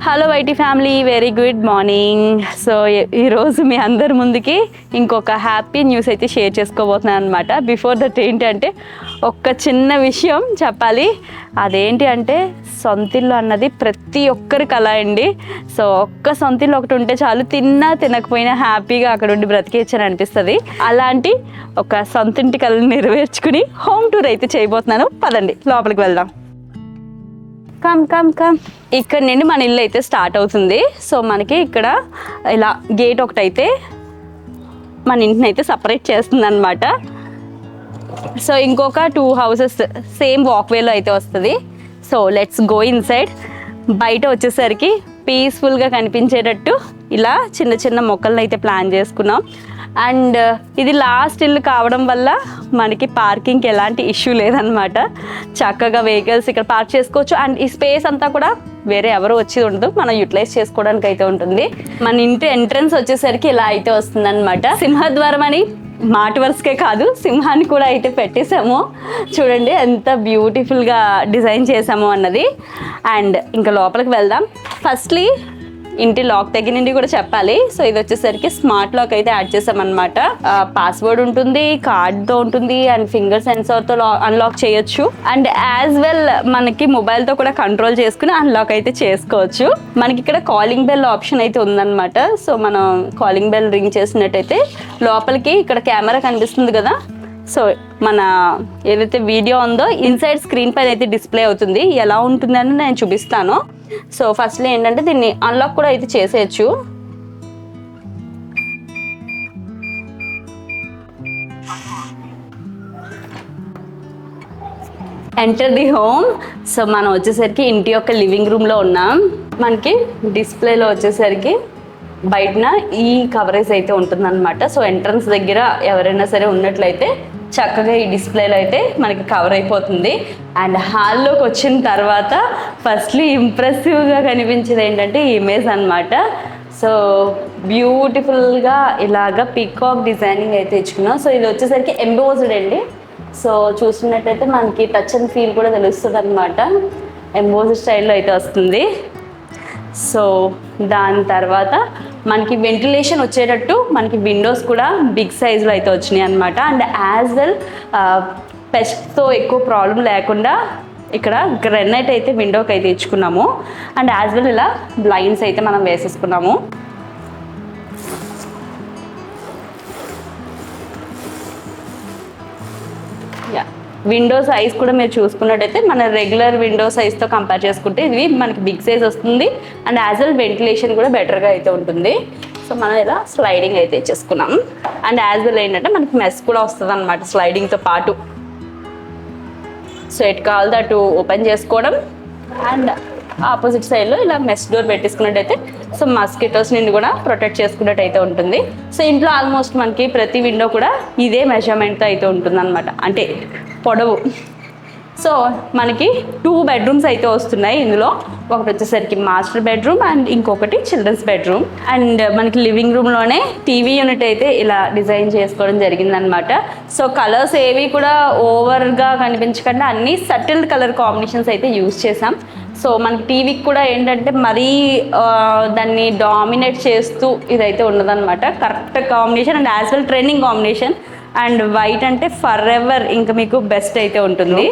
Hello YT family, very good morning. So ఈరోజు మీ అందరి ముందుకి ఇంకొక హ్యాపీ న్యూస్ అయితే షేర్ చేసుకోబోతున్నాను అనమాట. బిఫోర్ దట్ ఏంటంటే ఒక్క చిన్న విషయం చెప్పాలి. అదేంటి అంటే సొంతిల్లు అన్నది ప్రతి ఒక్కరి కళ అండి. సో ఒక్క సొంతిల్లు ఒకటి ఉంటే చాలు, తిన్నా తినకపోయినా హ్యాపీగా అక్కడ ఉండి బ్రతికేయచ్చని అనిపిస్తుంది. అలాంటి ఒక సొంతింటి కళను నెరవేర్చుకుని హోమ్ టూర్ అయితే చేయబోతున్నాను. పదండి లోపలికి వెళ్దాం. Come come come. ఇక్కడ నుండి మన ఇల్లు అయితే స్టార్ట్ అవుతుంది. సో మనకి ఇక్కడ ఇలా గేట్ ఒకటి అయితే మన ఇంటిని అయితే సపరేట్ చేస్తుంది అనమాట. సో ఇంకొక 2 houses సేమ్ వాక్వేలో అయితే వస్తుంది. So let's go in side. బయట వచ్చేసరికి పీస్ఫుల్గా కనిపించేటట్టు ఇలా చిన్న చిన్న మొక్కలను అయితే ప్లాన్ చేసుకున్నాం. అండ్ ఇది లాస్ట్ ఇల్లు కావడం వల్ల మనకి పార్కింగ్కి ఎలాంటి ఇష్యూ లేదనమాట. చక్కగా వెహికల్స్ ఇక్కడ పార్క్ చేసుకోవచ్చు. అండ్ ఈ స్పేస్ అంతా కూడా వేరే ఎవరు వచ్చేది ఉండదు, మనం యూటిలైజ్ చేసుకోవడానికి అయితే ఉంటుంది. మన ఇంటి ఎంట్రన్స్ వచ్చేసరికి ఇలా అయితే వస్తుంది అనమాట. సింహద్వారం అని మాట వరుసకే కాదు, సింహాన్ని కూడా అయితే పెట్టేసాము. చూడండి ఎంత బ్యూటిఫుల్గా డిజైన్ చేసాము అన్నది. అండ్ ఇంకా లోపలికి వెళ్దాం. ఫస్ట్లీ ఇంటి లాక్ దగ్గర నుండి కూడా చెప్పాలి. సో ఇది వచ్చేసరికి స్మార్ట్ లాక్ అయితే యాడ్ చేసామన్నమాట. పాస్వర్డ్ ఉంటుంది, కార్డ్తో ఉంటుంది, అండ్ ఫింగర్ సెన్సార్తో అన్లాక్ చేయొచ్చు. అండ్ యాజ్ వెల్ మనకి మొబైల్తో కూడా కంట్రోల్ చేసుకుని అన్లాక్ అయితే చేసుకోవచ్చు. మనకి ఇక్కడ కాలింగ్ బెల్ ఆప్షన్ అయితే ఉందన్నమాట. సో మనం కాలింగ్ బెల్ రింగ్ చేసినట్టయితే లోపలికి ఇక్కడ కెమెరా కనిపిస్తుంది కదా. సో మన ఏదైతే వీడియో ఉందో ఇన్సైడ్ స్క్రీన్ పైన అయితే డిస్ప్లే అవుతుంది. ఎలా ఉంటుందని నేను చూపిస్తాను. సో ఫస్ట్లీ ఏంటంటే దీన్ని అన్లాక్ కూడా అయితే చేసేయచ్చు. Enter the home. సో మనం వచ్చేసరికి ఇంటి యొక్క లివింగ్ రూమ్లో ఉన్నాం. మనకి డిస్ప్లేలో వచ్చేసరికి బయటన ఈ కవరేజ్ అయితే ఉంటుందన్నమాట. సో ఎంట్రన్స్ దగ్గర ఎవరైనా సరే ఉన్నట్లయితే చక్కగా ఈ డిస్ప్లేలో అయితే మనకి కవర్ అయిపోతుంది. అండ్ హాల్లోకి వచ్చిన తర్వాత ఫస్ట్లీ ఇంప్రెసివ్గా కనిపించేది ఏంటంటే ఈ ఇమేజ్ అనమాట. సో బ్యూటిఫుల్గా ఇలాగా పీకాక్ డిజైనింగ్ అయితే ఇచ్చుకున్నాం. సో ఇది వచ్చేసరికి ఎంబోజ్డ్ అండి. సో చూసినట్టయితే మనకి టచ్ అండ్ ఫీల్ కూడా తెలుస్తుంది అనమాట. ఎంబోజ్డ్ స్టైల్లో అయితే వస్తుంది. సో దాని తర్వాత మనకి వెంటిలేషన్ వచ్చేటట్టు మనకి విండోస్ కూడా బిగ్ సైజులో అయితే వచ్చినాయి అనమాట. అండ్ యాజ్ వెల్ పెస్ట్తో ఎక్కువ ప్రాబ్లం లేకుండా ఇక్కడ గ్రెనైట్ అయితే విండోకి అయితే ఇచ్చుకున్నాము. అండ్ యాజ్ వెల్ ఇలా బ్లైండ్స్ అయితే మనం వేసేసుకున్నాము. విండో సైజ్ కూడా మీరు చూసుకున్నట్టయితే మన రెగ్యులర్ విండో సైజ్తో కంపేర్ చేసుకుంటే ఇది మనకి బిగ్ సైజ్ వస్తుంది. అండ్ యాజ్ వెల్ వెంటిలేషన్ కూడా బెటర్గా అయితే ఉంటుంది. సో మనం ఇలా స్లైడింగ్ అయితే ఇచ్చేసుకున్నాం. అండ్ యాజ్ వెల్ ఏంటంటే మనకి మెస్ కూడా వస్తుంది అనమాట స్లైడింగ్తో పాటు. So at call that open చేసుకోవడం. అండ్ ఆపోజిట్ సైడ్లో ఇలా మెస్ డోర్ పెట్టేసుకున్నట్టయితే సో మస్కిటోస్ నుండి కూడా ప్రొటెక్ట్ చేసుకున్నట్టు అయితే ఉంటుంది. సో ఇంట్లో ఆల్మోస్ట్ మనకి ప్రతి విండో కూడా ఇదే మెజర్మెంట్తో అయితే ఉంటుంది అనమాట, అంటే పొడవు. సో మనకి 2 bedrooms అయితే వస్తున్నాయి ఇందులో. ఒకటి వచ్చేసరికి మాస్టర్ బెడ్రూమ్ అండ్ ఇంకొకటి చిల్డ్రన్స్ బెడ్రూమ్. అండ్ మనకి లివింగ్ రూమ్లోనే టీవీ యూనిట్ అయితే ఇలా డిజైన్ చేసుకోవడం జరిగిందనమాట. సో కలర్స్ ఏవి కూడా ఓవర్గా కనిపించకుండా అన్ని సటిల్ కలర్ కాంబినేషన్స్ అయితే యూజ్ చేసాం. సో మనకి టీవీకి కూడా ఏంటంటే మరీ దాన్ని డామినేట్ చేస్తూ ఇదైతే ఉండదన్నమాట. Correct combination and as well trending combination. And white అంటే ఫర్ ఎవర్ ఇంకా మీకు బెస్ట్ అయితే ఉంటుంది.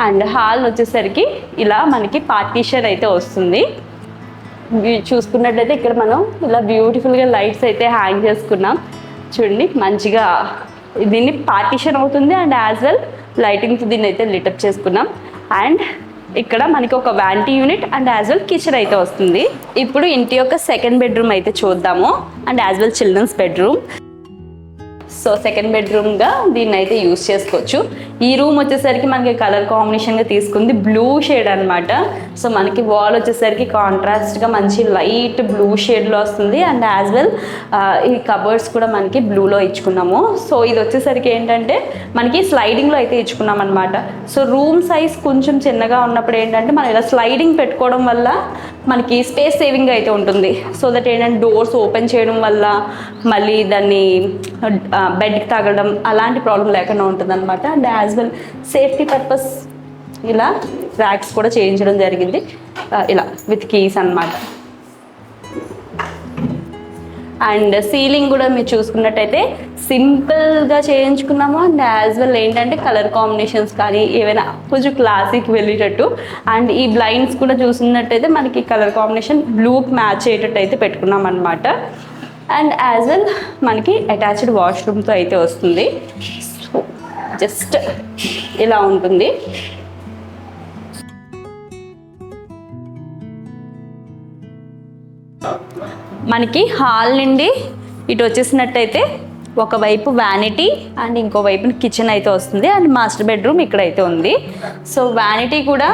అండ్ హాల్ వచ్చేసరికి ఇలా మనకి పార్టీషన్ అయితే వస్తుంది. చూసుకున్నట్టయితే ఇక్కడ మనం ఇలా బ్యూటిఫుల్గా లైట్స్ అయితే హ్యాంగ్ చేసుకున్నాం. చూడండి మంచిగా దీన్ని పార్టీషన్ అవుతుంది. అండ్ యాజ్ వెల్ లైటింగ్తో దీన్ని అయితే లిటప్ చేసుకున్నాం. అండ్ ఇక్కడ మనకి ఒక vanity unit and as well kitchen అయితే వస్తుంది. ఇప్పుడు ఇంటి యొక్క సెకండ్ బెడ్రూమ్ అయితే చూద్దాము. And as well children's bedroom. So second బెడ్రూమ్గా దీన్ని అయితే యూజ్ చేసుకోవచ్చు. ఈ రూమ్ వచ్చేసరికి మనకి కలర్ కాంబినేషన్గా తీసుకుంది బ్లూ షేడ్ అనమాట. సో మనకి వాల్ వచ్చేసరికి కాంట్రాస్ట్గా మంచి లైట్ బ్లూ షేడ్లో వస్తుంది. అండ్ యాజ్ వెల్ ఈ కబర్డ్స్ కూడా మనకి బ్లూలో ఇచ్చుకున్నాము. సో ఇది వచ్చేసరికి ఏంటంటే మనకి స్లైడింగ్లో అయితే ఇచ్చుకున్నాం అనమాట. సో రూమ్ సైజ్ కొంచెం చిన్నగా ఉన్నప్పుడు ఏంటంటే మనం ఇలా స్లైడింగ్ పెట్టుకోవడం వల్ల మనకి స్పేస్ సేవింగ్ అయితే ఉంటుంది. సో దట్ ఏంటంటే డోర్స్ ఓపెన్ చేయడం వల్ల మళ్ళీ దాన్ని బెడ్కి తగలడం అలాంటి ప్రాబ్లం లేకుండా ఉంటుంది అనమాట. And as well safety purpose ఇలా ర్యాక్స్ కూడా చేయించడం జరిగింది ఇలా విత్ కీస్ అన్నమాట. అండ్ సీలింగ్ కూడా మీరు చూసుకున్నట్టయితే సింపుల్గా చేయించుకున్నాము. అండ్ యాజ్ వెల్ ఏంటంటే కలర్ కాంబినేషన్స్ కానీ ఏవైనా కొంచెం క్లాసిక్ వెళ్ళేటట్టు. అండ్ ఈ బ్లైండ్స్ కూడా చూసుకున్నట్టయితే మనకి కలర్ కాంబినేషన్ బ్లూకి మ్యాచ్ అయ్యేటట్టు అయితే పెట్టుకున్నాం అనమాట. అండ్ యాజ్ వెల్ మనకి అటాచ్డ్ వాష్రూమ్తో అయితే వస్తుంది. సో జస్ట్ ఇలా ఉంటుంది. మనకి హాల్ నుండి ఇటు వచ్చేసినట్టయితే ఒకవైపు వ్యానిటీ అండ్ ఇంకో వైపు కిచెన్ అయితే వస్తుంది. అండ్ మాస్టర్ బెడ్రూమ్ ఇక్కడైతే ఉంది. సో వ్యానిటీ కూడా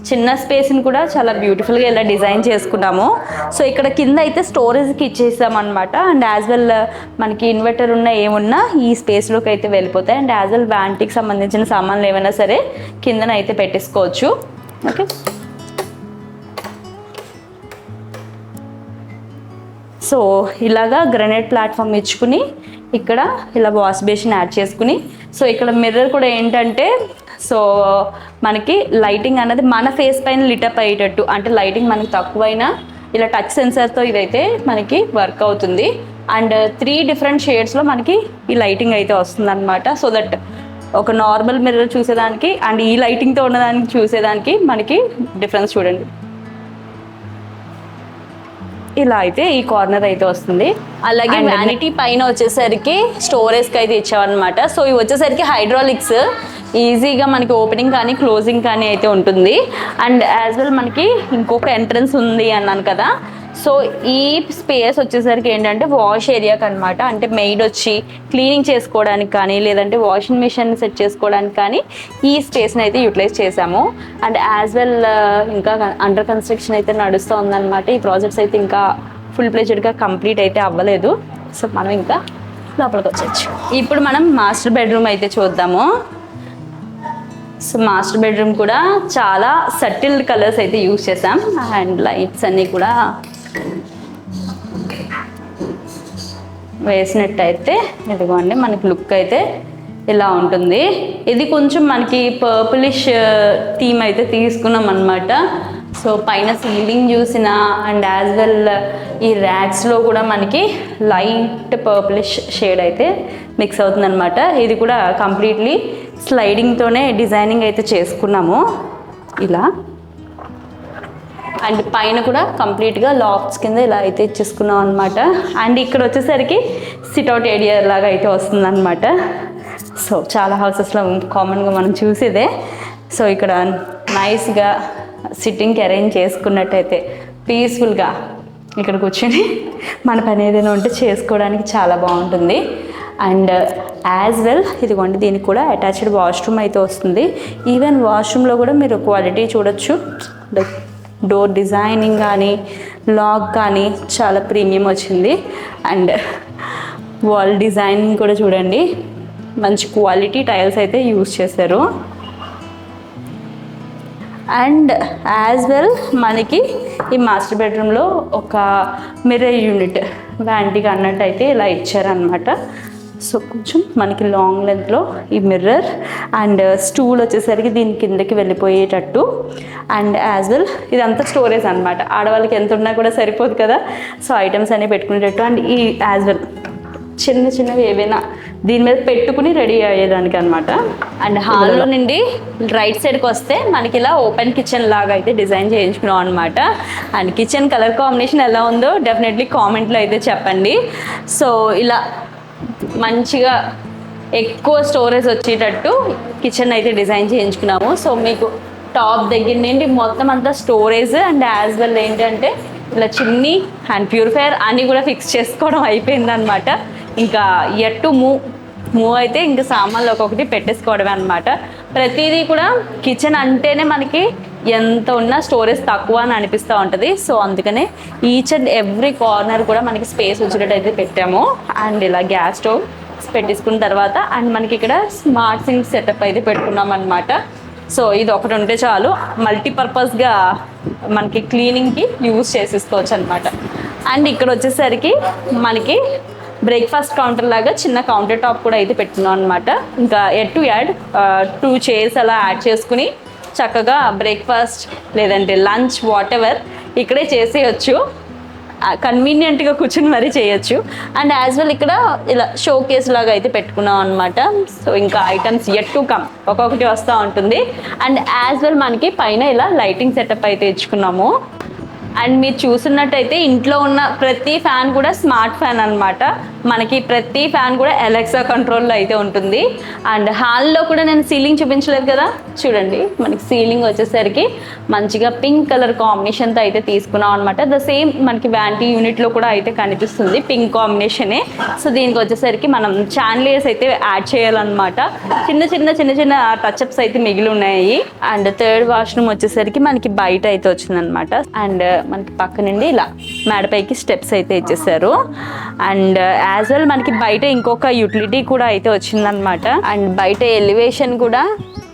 చిన్న స్పేస్ని కూడా చాలా బ్యూటిఫుల్గా ఇలా డిజైన్ చేసుకున్నాము. సో ఇక్కడ కింద అయితే స్టోరేజ్కి ఇచ్చేసామన్నమాట. అండ్ యాజ్ వెల్ మనకి ఇన్వర్టర్ ఉన్న ఏమున్నా ఈ స్పేస్లోకి అయితే వెళ్ళిపోతాయి. అండ్ యాజ్ వెల్ వ్యానిటీకి సంబంధించిన సామాన్లు ఏమైనా సరే కిందన అయితే పెట్టేసుకోవచ్చు. ఓకే, సో ఇలాగా గ్రనైట్ ప్లాట్ఫామ్ ఇచ్చుకుని ఇక్కడ ఇలా వాష్ బేసిన్ యాడ్ చేసుకుని, సో ఇక్కడ మిర్రర్ కూడా ఏంటంటే సో మనకి లైటింగ్ అన్నది మన ఫేస్ పైన లిటప్ అయ్యేటట్టు, అంటే లైటింగ్ మనకి తక్కువైనా ఇలా టచ్ సెన్సర్తో ఇదైతే మనకి వర్క్ అవుతుంది. అండ్ 3 డిఫరెంట్ షేడ్స్లో మనకి ఈ లైటింగ్ అయితే వస్తుంది అనమాట. సో దట్ ఒక నార్మల్ మిర్రర్ చూసేదానికి అండ్ ఈ లైటింగ్తో ఉన్నదానికి చూసేదానికి మనకి డిఫరెన్స్ చూడండి. ఇలా అయితే ఈ కార్నర్ అయితే వస్తుంది. అలాగే వ్యానిటీ పైన వచ్చేసరికి స్టోరేజ్కి అయితే ఇచ్చామన్నమాట. సో ఇవి వచ్చేసరికి హైడ్రాలిక్స్, ఈజీగా మనకి ఓపెనింగ్ కానీ క్లోజింగ్ కానీ అయితే ఉంటుంది. అండ్ యాజ్ వెల్ మనకి ఇంకొక ఎంట్రన్స్ ఉంది అన్నాను కదా. సో ఈ స్పేస్ వచ్చేసరికి ఏంటంటే వాష్ ఏరియాకి అనమాట. అంటే మెయిడ్ వచ్చి క్లీనింగ్ చేసుకోవడానికి కానీ లేదంటే వాషింగ్ మిషన్ సెట్ చేసుకోవడానికి కానీ ఈ స్పేస్ని అయితే యూటిలైజ్ చేసాము. అండ్ యాజ్ వెల్ ఇంకా అండర్ కన్స్ట్రక్షన్ అయితే నడుస్తూ ఉందన్నమాట. ఈ ప్రాజెక్ట్స్ అయితే ఇంకా ఫుల్ ప్లేజెడ్గా కంప్లీట్ అయితే అవ్వలేదు. సో మనం ఇంకా లోపలికి వచ్చేయచ్చు. ఇప్పుడు మనం మాస్టర్ బెడ్రూమ్ అయితే చూద్దాము. సో మాస్టర్ బెడ్రూమ్ కూడా చాలా సటిల్ కలర్స్ అయితే యూజ్ చేసాం. అండ్ లైట్స్ అన్నీ కూడా వేసినట్టయితే ఇదిగోండి మనకి లుక్ అయితే ఇలా ఉంటుంది. ఇది కొంచెం మనకి పర్పులిష్ థీమ్ అయితే తీసుకున్నాం అనమాట. సో పైన సీలింగ్ చూసిన అండ్ యాజ్ వెల్ ఈ ర్యాక్స్లో కూడా మనకి లైట్ పర్పులిష్ షేడ్ అయితే మిక్స్ అవుతుంది అనమాట. ఇది కూడా కంప్లీట్లీ స్లైడింగ్తోనే డిజైనింగ్ అయితే చేసుకున్నాము ఇలా. అండ్ పైన కూడా కంప్లీట్గా లాఫ్ట్స్ కింద ఇలా అయితే ఇచ్చేసుకున్నాం అనమాట. అండ్ ఇక్కడ వచ్చేసరికి సిట్అవుట్ ఏరియా లాగా అయితే వస్తుందన్నమాట. సో చాలా హౌసెస్లో కామన్గా మనం చూసేదే. సో ఇక్కడ నైస్గా సిట్టింగ్కి అరేంజ్ చేసుకున్నట్టయితే పీస్ఫుల్గా ఇక్కడ కూర్చొని మన పని ఏదైనా ఉంటే చేసుకోవడానికి చాలా బాగుంటుంది. అండ్ యాజ్ వెల్ ఇదిగోండి దీనికి కూడా అటాచ్డ్ వాష్రూమ్ అయితే వస్తుంది. ఈవెన్ వాష్రూమ్లో కూడా మీరు క్వాలిటీ చూడొచ్చు. డోర్ డిజైనింగ్ కానీ లాక్ కానీ చాలా ప్రీమియం వచ్చింది. అండ్ వాల్ డిజైనింగ్ కూడా చూడండి, మంచి క్వాలిటీ టైల్స్ అయితే యూజ్ చేశారు. అండ్ యాజ్ వెల్ మనకి ఈ మాస్టర్ బెడ్రూమ్లో ఒక మిర్రర్ యూనిట్ వ్యాంటీకి అన్నట్టు అయితే ఇలా ఇచ్చారనమాట. సో కొంచెం మనకి లాంగ్ లెంత్లో ఈ మిర్రర్ అండ్ స్టూల్ వచ్చేసరికి దీని కిందకి వెళ్ళిపోయేటట్టు. అండ్ యాజ్ వెల్ ఇదంతా స్టోరేజ్ అనమాట. ఆడవాళ్ళకి ఎంత ఉన్నా కూడా సరిపోదు కదా, సో ఐటమ్స్ అనేవి పెట్టుకునేటట్టు. అండ్ ఈ యాజ్ వెల్ చిన్న చిన్నవి ఏవైనా దీని మీద పెట్టుకుని రెడీ అయ్యేదానికి అనమాట. అండ్ హాల్లో నుండి రైట్ సైడ్కి వస్తే మనకి ఇలా ఓపెన్ కిచెన్ లాగా అయితే డిజైన్ చేయించుకున్నాం అనమాట. అండ్ కిచెన్ కలర్ కాంబినేషన్ ఎలా ఉందో డెఫినెట్లీ కామెంట్లో అయితే చెప్పండి. సో ఇలా మంచిగా ఎక్కువ స్టోరేజ్ వచ్చేటట్టు కిచెన్ అయితే డిజైన్ చేయించుకున్నాము. సో మీకు టాప్ దగ్గర నుండి మొత్తం అంతా స్టోరేజ్ అండ్ యాజ్ వెల్ ఏంటంటే ఇలా చిన్ని అండ్ ప్యూరిఫైయర్ అన్నీ కూడా ఫిక్స్ చేసుకోవడం అయిపోయిందనమాట. ఇంకా ఎట్టు మూవ్ అయితే ఇంకా సామాన్లు ఒక్కొక్కటి పెట్టేసుకోవడమే అనమాట. ప్రతిదీ కూడా కిచెన్ అంటేనే మనకి ఎంత ఉన్నా స్టోరేజ్ తక్కువ అని అనిపిస్తూ ఉంటుంది. సో అందుకనే ఈచ్ అండ్ ఎవ్రీ కార్నర్ కూడా మనకి స్పేస్ వచ్చేటట్టు అయితే పెట్టాము. అండ్ ఇలా గ్యాస్ స్టవ్ పెట్టేసుకున్న తర్వాత అండ్ మనకి ఇక్కడ స్మార్ట్ సింక్ సెటప్ అయితే పెట్టుకున్నాం అనమాట. సో ఇది ఒకటి ఉంటే చాలు, మల్టీపర్పస్గా మనకి క్లీనింగ్కి యూజ్ చేసేసుకోవచ్చు అనమాట. అండ్ ఇక్కడ వచ్చేసరికి మనకి బ్రేక్ఫాస్ట్ కౌంటర్ లాగా చిన్న కౌంటర్ టాప్ కూడా అయితే పెట్టుకున్నాం అనమాట. ఇంకా టు యాడ్ 2 చైర్స్ అలా యాడ్ చేసుకుని చక్కగా బ్రేక్ఫాస్ట్ లేదంటే లంచ్ వాట్ ఎవర్ ఇక్కడే చేసేయచ్చు. కన్వీనియంట్గా కూర్చొని మరీ చేయొచ్చు. అండ్ యాజ్ వెల్ ఇక్కడ ఇలా షో కేస్ లాగా అయితే పెట్టుకున్నాం అనమాట. సో ఇంకా ఐటమ్స్ యట్ టు కమ్ ఒక్కొక్కటి వస్తూ ఉంటుంది. అండ్ యాజ్ వెల్ మనకి పైన ఇలా లైటింగ్ సెటప్ అయితే ఇచ్చుకున్నాము. అండ్ మీరు చూస్తున్నట్టయితే ఇంట్లో ఉన్న ప్రతి ఫ్యాన్ కూడా స్మార్ట్ ఫ్యాన్ అనమాట. మనకి ప్రతి ఫ్యాన్ కూడా అలెక్సా కంట్రోల్లో అయితే ఉంటుంది. అండ్ హాల్లో కూడా నేను సీలింగ్ చూపించలేదు కదా, చూడండి మనకి సీలింగ్ వచ్చేసరికి మంచిగా పింక్ కలర్ కాంబినేషన్తో అయితే తీసుకున్నాం అనమాట. ద సేమ్ మనకి వ్యాంటీ యూనిట్లో కూడా అయితే కనిపిస్తుంది పింక్ కాంబినేషనే. సో దీనికి వచ్చేసరికి మనం చాన్లియర్స్ అయితే యాడ్ చేయాలన్నమాట. చిన్న చిన్న టచ్అప్స్ అయితే మిగిలి ఉన్నాయి. అండ్ థర్డ్ వాష్రూమ్ వచ్చేసరికి మనకి బయట అయితే వచ్చిందనమాట. అండ్ మనకి పక్క నుండి ఇలా మేడపైకి స్టెప్స్ అయితే ఇచ్చేసారు. అండ్ యాజ్ వెల్ మనకి బయట ఇంకొక యూటిలిటీ కూడా అయితే వచ్చిందనమాట. అండ్ బయట ఎలివేషన్ కూడా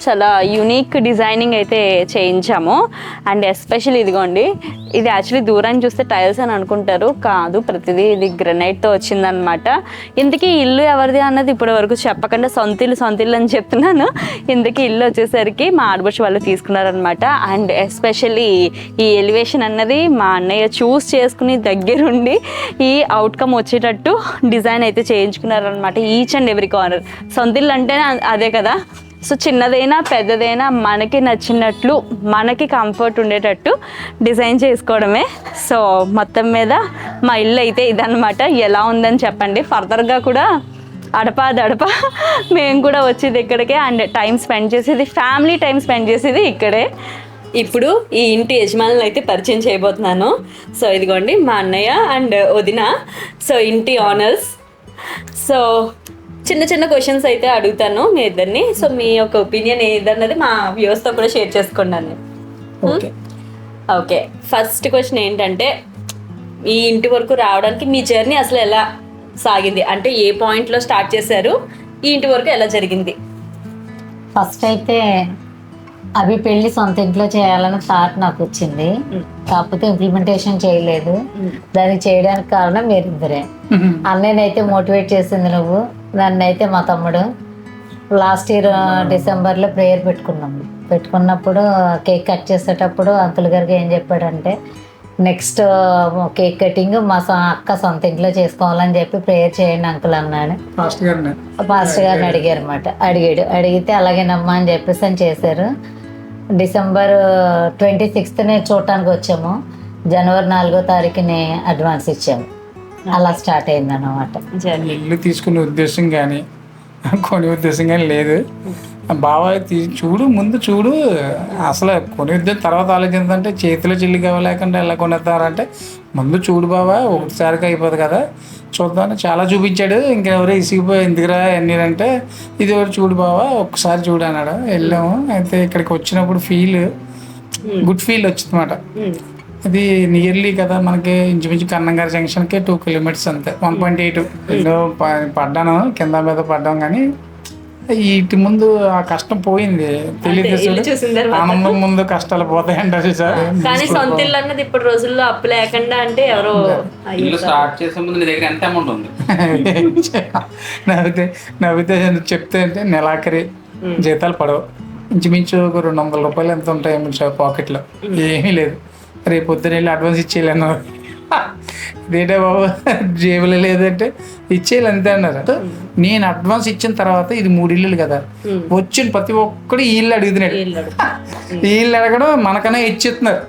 చాలా యూనిక్ డిజైనింగ్ అయితే చేయించాము. అండ్ ఎస్పెషల్లీ ఇదిగోండి, ఇది యాక్చువల్లీ దూరాన్ని చూస్తే టైల్స్ అని అనుకుంటారు, కాదు ప్రతిదీ ఇది గ్రనైట్తో వచ్చిందనమాట. ఇంతకీ ఇల్లు ఎవరిది అన్నది ఇప్పటి వరకు చెప్పకుండా సొంత ఇల్లు అని చెప్తున్నాను. ఇంతకీ ఇల్లు వచ్చేసరికి మా ఆడబడుచు వాళ్ళు తీసుకున్నారనమాట. అండ్ ఎస్పెషల్లీ ఈ ఎలివేషన్ అన్నది మా అన్నయ్య చూస్ చేసుకుని దగ్గరుండి ఈ అవుట్కమ్ వచ్చేటట్టు డిజైన్ అయితే చేయించుకున్నారనమాట. Each and every corner. సొంత ఇల్లు అంటేనే అదే కదా. సో చిన్నదైనా పెద్దదైనా మనకి నచ్చినట్లు మనకి కంఫర్ట్ ఉండేటట్టు డిజైన్ చేసుకోవడమే. సో మొత్తం మీద మా ఇల్లు అయితే ఇదన్నమాట. ఎలా ఉందని చెప్పండి. ఫర్దర్గా కూడా అడపా మేము కూడా వచ్చేది ఇక్కడికే. అండ్ టైం స్పెండ్ చేసేది, ఫ్యామిలీ టైం స్పెండ్ చేసేది ఇక్కడే. ఇప్పుడు ఈ ఇంటి యజమానులు అయితే పరిచయం చేయబోతున్నాను. సో ఇదిగోండి మా అన్నయ్య అండ్ వదిన, సో ఇంటి ఓనర్స్. సో చిన్న క్వశ్చన్స్ అయితే అడుగుతాను మీ ఇద్దరిని. సో మీ యొక్క ఒపీనియన్ ఏదన్నది మా వ్యూవర్స్తో కూడా షేర్ చేసుకోండి. ఓకే, ఫస్ట్ క్వశ్చన్ ఏంటంటే, ఈ ఇంటి వరకు రావడానికి మీ జర్నీ అసలు ఎలా సాగింది? అంటే ఏ పాయింట్లో స్టార్ట్ చేశారు, ఈ ఇంటి వరకు ఎలా జరిగింది? ఫస్ట్ అయితే అవి పెళ్లి సొంత ఇంట్లో చేయాలని థాట్ నాకు వచ్చింది. కాకపోతే ఇంప్లిమెంటేషన్ చేయలేదు. దానికి చేయడానికి కారణం మీరిద్దరే. అన్నయ్యనైతే మోటివేట్ చేసింది నువ్వు, నన్నైతే మా తమ్ముడు. లాస్ట్ ఇయర్ డిసెంబర్లో ప్రేయర్ పెట్టుకున్నప్పుడు కేక్ కట్ చేసేటప్పుడు అంకుల్ గారికి ఏం చెప్పాడంటే, నెక్స్ట్ కేక్ కటింగ్ మా అక్క సొంత ఇంట్లో చేసుకోవాలని చెప్పి ప్రేయర్ చేయండి అంకుల్ అన్నాడు. పాస్టర్ గారిని అడిగితే అలాగేనమ్మా అని చెప్పేసి అని చేశారు. December 26th చూడటానికి వచ్చాము. January 4వ తారీఖుని అడ్వాన్స్ ఇచ్చాము. అలా స్టార్ట్ అయింది అన్నమాట. ఇల్లు తీసుకునే ఉద్దేశం కానీ కొనే ఉద్దేశం కానీ లేదు. బాబాయ్ ముందు చూడు అసలు కొనే ఉద్దేశం తర్వాత ఆలోచిందంటే చేతిలో చిల్లి కావలేకుండా ఎలా కొనేస్తారంటే ముందు చూడు బాబా, ఒకటిసారికి అయిపోదు కదా, చూద్దామని చాలా చూపించాడు. ఇంకెవరో ఇసిగిపోయి ఎందుకురా అన్నీ అంటే, ఇది ఎవరు చూడు బాబా ఒక్కసారి చూడు అన్నాడు. వెళ్ళాము. అయితే ఇక్కడికి వచ్చినప్పుడు గుడ్ ఫీల్ వచ్చిందన్నమాట. ఇది నియర్లీ కదా మనకి ఇంచుమించు కన్నంగారి జంక్షన్కి 2 kilometers అంతే. 1.8 పడ్డాను, కింద మీద పడ్డాం. కానీ ఇటు ముందు ఆ కష్టం పోయింది, తెలియదు. ఆనందం ముందు కష్టాలు పోతాయంటారు సార్. కానీ సొంత ఇల్లు అన్నది ఇప్పుడు రోజుల్లో అప్పు లేకుండా అంటే ఎవరో ఇల్లు స్టార్ట్ చేసే ముందు నీ దగ్గర ఎంత అమౌంట్ ఉంది? నవ్వితే చెప్తే అంటే నెలాఖరి జీతాలు పడవు, ఇంచుమించు ఒక 200 రూపాయలు ఎంత ఉంటాయి పాకెట్లో, ఏమీ లేదు. రేపు పొద్దున వెళ్ళి అడ్వాన్స్ ఇచ్చేయాలన్నా, ఇదేంటే బాబు జేబులో లేదంటే ఇచ్చేయాలి అంతే అన్నారు. నేను అడ్వాన్స్ ఇచ్చిన తర్వాత ఇది 3 ఇల్లులు కదా, వచ్చిన ప్రతి ఒక్కడు ఈ ఇల్లు అడుగుతున్నాడు. ఈ ఇల్లు అడగడం మనకన్నా ఇచ్చేస్తున్నారు.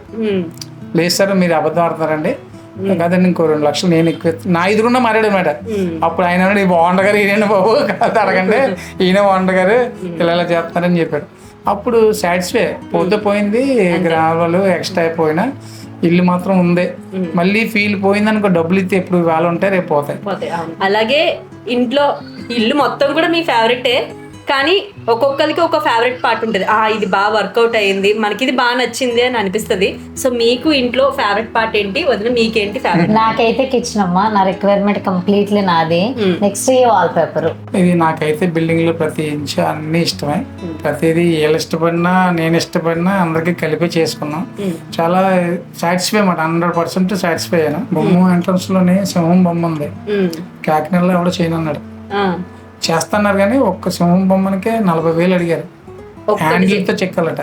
లేదు సార్ మీరు అబద్ధం ఆడుతున్నారండి, కాదండి ఇంకో 2 లక్షలు నేను ఎక్కువ నా ఎదురున్నా మారాడు అనమాట. అప్పుడు ఆయన ఓనర్ గారు ఈయన బాబు కాదు అడగండి, ఈయన ఓనర్ గారు ఇలా చేస్తున్నారని చెప్పాడు. అప్పుడు సాటిస్ఫై పోయింది. గ్రామాలు ఎక్స్ట్రా అయిపోయినా ఇల్లు మాత్రం ఉంది. మళ్ళీ ఫీల్ పోయింది అనుకో, డబ్బులు ఇస్తే ఎప్పుడు వాళ్ళు ఉంటాయి, రేపు పోతాయి. అలాగే ఇంట్లో ఇల్లు మొత్తం కూడా మీ ఫేవరెటే, కానీ ఒక్కొక్కరికి ఒక ఫేవరెట్ పార్ట్ ఉంటుంది. ఇది బాగా వర్కౌట్ అయ్యింది, మనకి ఇది బాగా నచ్చింది అని అనిపిస్తుంది. సో మీకు ఇంట్లో ఫేవరెట్ పార్ట్ ఏంటి? వదిన మీకేంటి ఫేవరెట్? నాకైతే కిచెన్ అమ్మా, నా రిక్వైర్మెంట్ కంప్లీట్లీ నాది. Next wall paper. ఇది నాకైతే బిల్డింగ్ లో ప్రతి ఇంచు అన్ని ఇష్టమే. ప్రతిదీ వీళ్ళు ఇష్టపడినా నేను ఇష్టపడినా అందరికి కలిపి చేసుకున్నాం. చాలా సాటిస్ఫై అన్నమాట, 100% సాటిస్ఫై అయ్యాను. బొమ్మ ఎంట్రన్స్ లోనే సింహం బొమ్మ ఉంది, కాకినాడలో ఎవడో చేయనన్నాడు, చేస్తున్నారు. కానీ ఒక్క సింహం బొమ్మనికే 40,000 అడిగారు. హ్యాండిల్ తో చెక్కాలట.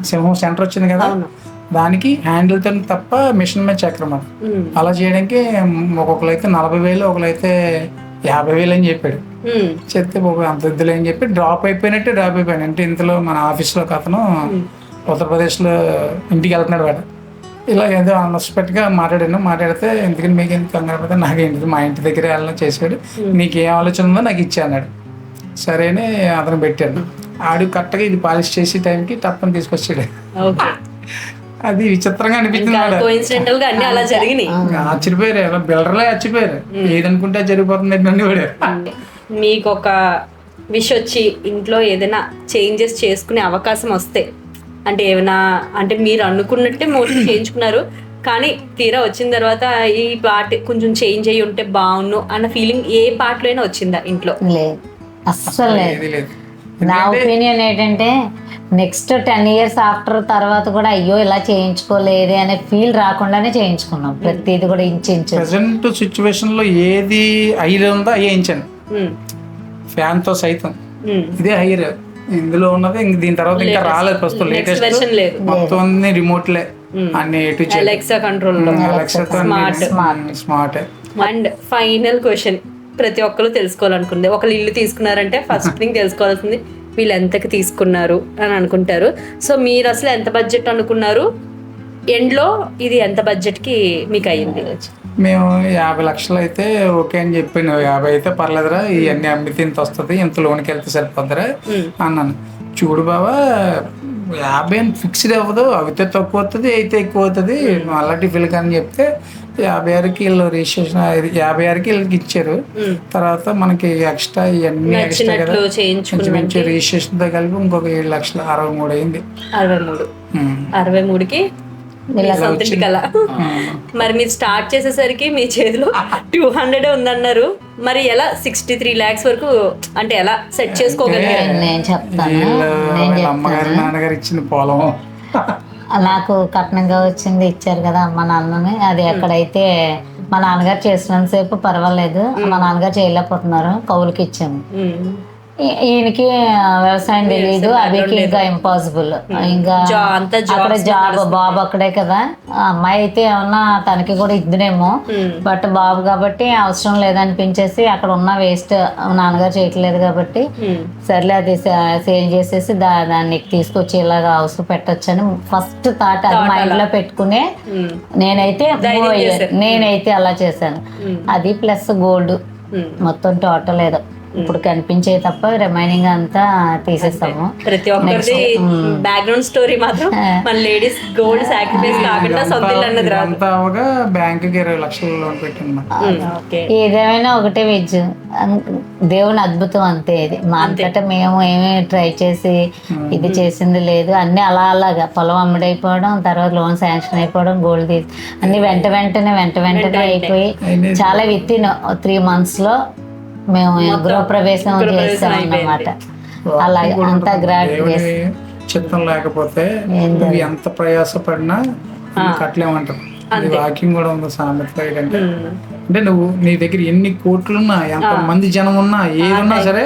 సింహం సెంటర్ వచ్చింది కదా, దానికి హ్యాండిల్తో తప్ప మిషన్ మీద చక్రం అది. అలా చేయడానికి ఒక్కొక్కరు అయితే 40,000, ఒకరైతే 50,000 అని చెప్పాడు. చెప్తే అంత ఇద్దులే అని చెప్పి డ్రాప్ అయిపోయాను. అంటే ఇంతలో మన ఆఫీస్లో ఒక అతను ఉత్తరప్రదేశ్లో ఇంటికి వెళ్తున్నాడు వాడు. ఇలా ఏదో అన్ఎక్స్పెక్ట్గా మాట్లాడితే ఎందుకని మీకు ఎందుకు కంగారు పడితే నాకేంటి మా ఇంటి దగ్గర వెళ్ళడం చేశాడు, నీకు ఏ ఆలోచన ఉందో నాకు ఇచ్చా అన్నాడు. సరే అని అతను పెట్టాడు. ఆడు కరెక్ట్గా ఇది పాలిష్ చేసే టైంకి టప్పని తీసుకొచ్చాడు. అది విచిత్రంగా అనిపించింది. ఆశ్చర్యపోయారు, ఎలా బిల్డర్లే ఆశ్చర్యపోయారు, ఏదనుకుంటే జరిగిపోతుంది నన్ను కూడా. మీకు ఒక విష్ వచ్చి ఇంట్లో ఏదైనా చేంజెస్ చేసుకునే అవకాశం వస్తే, అంటే ఏమైనా అంటే మీరు అనుకున్నట్టే మోస్ట్లీ చేయించుకున్నారు కానీ తీరా వచ్చిన తర్వాత ఈ పార్ట్ కొంచెం చేంజ్ అయ్యి ఉంటే బాగున్ను అన్న ఫీలింగ్ ఏ పార్ట్ లో అయినా వచ్చిందా ఇంట్లో? లేదు, అస్సలు లేదు. నా ఒపీనియన్ ఏంటంటే నెక్స్ట్ 10 years ఆఫ్టర్ తర్వాత కూడా అయ్యో ఇలా చేయించుకోలేదు అనే ఫీల్ రాకుండానే చేయించుకున్నాం. ప్రతిది కూడా ఇంచు ప్రెసెంట్ సిచ్యువేషన్ లో ఏది హైర్ ఉందో వేయించాను, ఫ్యాన్ తో సైతం. ఇదే హైర్ ఇందులో ఉన్నది. దీని తర్వాత ఇంకా రాలేదు ప్రస్తుతం లేటెస్ట్, మొత్తం అన్ని రిమోట్లే, అన్ని Alexa control smart. And final question, ప్రతి ఒక్కరు తెలుసుకోవాలనుకుంది, ఒకళ్ళు ఇల్లు తీసుకున్నారంటే ఫస్ట్ థింగ్ తెలుసుకోవాల్సింది వీళ్ళు ఎంతకి తీసుకున్నారు అని అనుకుంటారు. సో మీరు అసలు ఎంత బడ్జెట్ అనుకున్నారు, ఎండ్లో ఇది ఎంత బడ్జెట్కి మీకు అయ్యింది? మేము 50 లక్షలు అయితే ఓకే అని చెప్పాను. 50 అయితే పర్లేదురా, ఇవన్నీ అమ్మితే ఇంత వస్తుంది, ఇంత లోన్కి వెళ్తే సరిపోద్దిరా అన్నాను. చూడు బాబా, 50 అని ఫిక్స్డ్ అవ్వదు, అవితే తక్కువ అవుతుంది, అయితే ఎక్కువ అవుతుంది, మళ్ళీ టిఫిల్ కానీ చెప్తే 56కి వీళ్ళు రిజిస్ట్రేషన్ 56కి వీళ్ళకి ఇచ్చారు. తర్వాత మనకి ఎక్స్ట్రా ఇవన్నీ ఎక్స్ట్రా కదా, మంచి రిజిస్ట్రేషన్తో కలిపి ఇంకొక 7,63,000 అయింది. 63కి సొంతింటి కల. మరి మీరు స్టార్ట్ చేసేసరికి మీ చేతిలో 200 ఉందన్నారు, మరి ఎలా 63 lakhs వరకు అంటే ఎలా సెట్ చేసుకోగలిగారు? నేను చెప్తాను. అమ్మగారు నాన్నగారు ఇచ్చిన పొలం నాకు కట్నంగా వచ్చింది ఇచ్చారు కదా అమ్మ నాన్నని. అది ఎక్కడైతే మా నాన్నగారు చేసినంత సేపు పర్వాలేదు, మా నాన్నగారు చేయలేకపోతున్నారు, కౌలుకి ఇచ్చాము. ఈయనకి వ్యవసాయం తెలియదు, అవికి ఇంకా ఇంపాసిబుల్. ఇంకా అక్కడ జాబ్, బాబు అక్కడే కదా. అమ్మాయి అయితే ఏమన్నా తనకి కూడా ఇద్దునేమో, బట్ బాబు కాబట్టి అవసరం లేదనిపించేసి అక్కడ ఉన్న వేస్ట్ నాన్నగారు చేయట్లేదు కాబట్టి సర్లే అది సేల్ చేసేసి దాన్ని తీసుకొచ్చి ఇలాగా హౌస్ పెట్టొచ్చు అని ఫస్ట్ థాట్ అది మైండ్ లో పెట్టుకునే నేనైతే అలా చేశాను. అది ప్లస్ గోల్డ్ మొత్తం టోటల్ ఏదో ఇప్పుడు కనిపించే తప్ప రిమైనింగ్ అంతా తీసేస్తాము. ప్రతి ఒక్కరిది బ్యాక్గ్రౌండ్ స్టోరీ మాత్రం మన లేడీస్ గోల్డ్ సాక్రిఫైస్ కాకుండా సొంత ఇల్లు అన్నది రాదు. బ్యాంకుకి 20 లక్షలు లోన్ పెట్టింది. ఏదేమైనా ఒకటే వెజ్, దేవుని అద్భుతం అంతే. ఇది మా అంతటా మేము ఏమి ట్రై చేసి ఇది చేసింది లేదు. అన్ని అలాగా పొలం అమ్ముడైపోవడం, తర్వాత లోన్ శాంక్షన్ అయిపోవడం, గోల్డ్ తీసి అన్ని వెంటనే అయిపోయి చాలా విత్ ఇన్ 3 months లో మేము గృహప్రవేశం చేస్తాం అన్నమాట. అలాగే అంత గ్రాండ్ చిత్తం లేకపోతే నువ్వు ఎంత ప్రయాసపడినా కట్టలేమంటారు. వాకింగ్ కూడా ఉంది సామెత. ఏంటంటే అంటే నువ్వు నీ దగ్గర ఎన్ని కోట్లున్నా, ఎంత మంది జనం ఉన్నా, ఏదున్నా సరే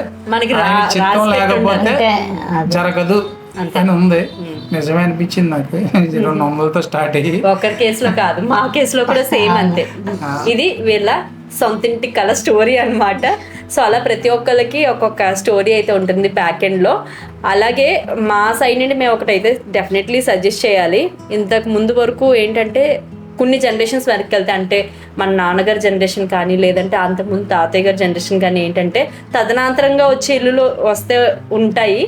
చిత్తం లేకపోతే జరగదు అని ఉంది. నిజమే అనిపించింది నాకు. 200తో స్టార్ట్ అయ్యి ఒకరి కేసులో కాదు, మా కేసులో కూడా సేమ్ అంతే. ఇది వీళ్ళ సొంతింటి కళ స్టోరీ అన్నమాట. సో అలా ప్రతి ఒక్కరికి ఒక్కొక్క స్టోరీ అయితే ఉంటుంది బ్యాక్ ఎండ్లో. అలాగే మా సైడ్ నుండి మేము ఒకటైతే డెఫినెట్లీ సజెస్ట్ చేయాలి. ఇంతకు ముందు వరకు ఏంటంటే కొన్ని జనరేషన్స్ వెనక్కి వెళ్తే, అంటే మన నాన్నగారి జనరేషన్ కానీ లేదంటే అంతకుముందు తాతయ్య గారి జనరేషన్ కానీ ఏంటంటే తదనంతరంగా వచ్చే ఇల్లులు వస్తే ఉంటాయి.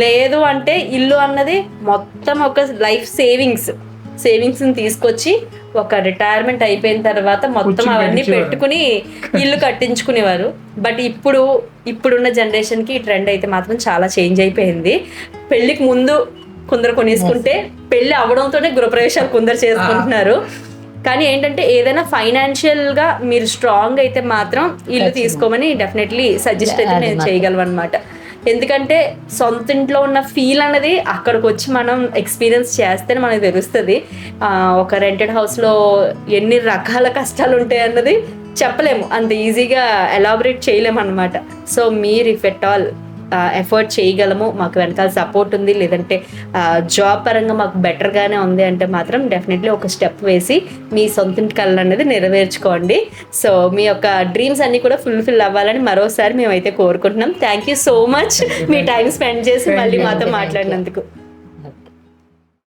లేదు అంటే ఇల్లు అన్నది మొత్తం ఒక లైఫ్ సేవింగ్స్ని తీసుకొచ్చి ఒక రిటైర్మెంట్ అయిపోయిన తర్వాత మొత్తం అవన్నీ పెట్టుకుని ఇల్లు కట్టించుకునేవారు. బట్ ఇప్పుడున్న జనరేషన్కి ఈ ట్రెండ్ అయితే మాత్రం చాలా చేంజ్ అయిపోయింది. పెళ్ళికి ముందు కొందరు కొనేసుకుంటే పెళ్ళి అవడంతోనే గృహప్రవేశాలు కొందరు చేసుకుంటున్నారు. కానీ ఏంటంటే ఏదైనా ఫైనాన్షియల్గా మీరు స్ట్రాంగ్ అయితే మాత్రం ఇల్లు తీసుకోమని డెఫినెట్లీ సజెస్ట్ అయితే నేను చేయగలను అనమాట. ఎందుకంటే సొంత ఇంట్లో ఉన్న ఫీల్ అనేది అక్కడికి వచ్చి మనం ఎక్స్పీరియన్స్ చేస్తేనే మనకు తెలుస్తుంది. ఒక రెంటెడ్ హౌస్లో ఎన్ని రకాల కష్టాలు ఉంటాయి అన్నది చెప్పలేము, అంత ఈజీగా ఎలాబరేట్ చేయలేము అనమాట. సో మీరు ఇఫ్ ఎట్ ఆల్ ఎఫర్ట్ చేయగలము, మాకు వెనకాల సపోర్ట్ ఉంది, లేదంటే జాబ్ పరంగా మాకు బెటర్గానే ఉంది అంటే మాత్రం డెఫినెట్లీ ఒక స్టెప్ వేసి మీ సొంతింటి కళ అనేది నెరవేర్చుకోండి. సో మీ యొక్క డ్రీమ్స్ అన్నీ కూడా ఫుల్ఫిల్ అవ్వాలని మరోసారి మేమైతే కోరుకుంటున్నాం. Thank you so much me time spend చేసి మళ్ళీ మాతో మాట్లాడినందుకు.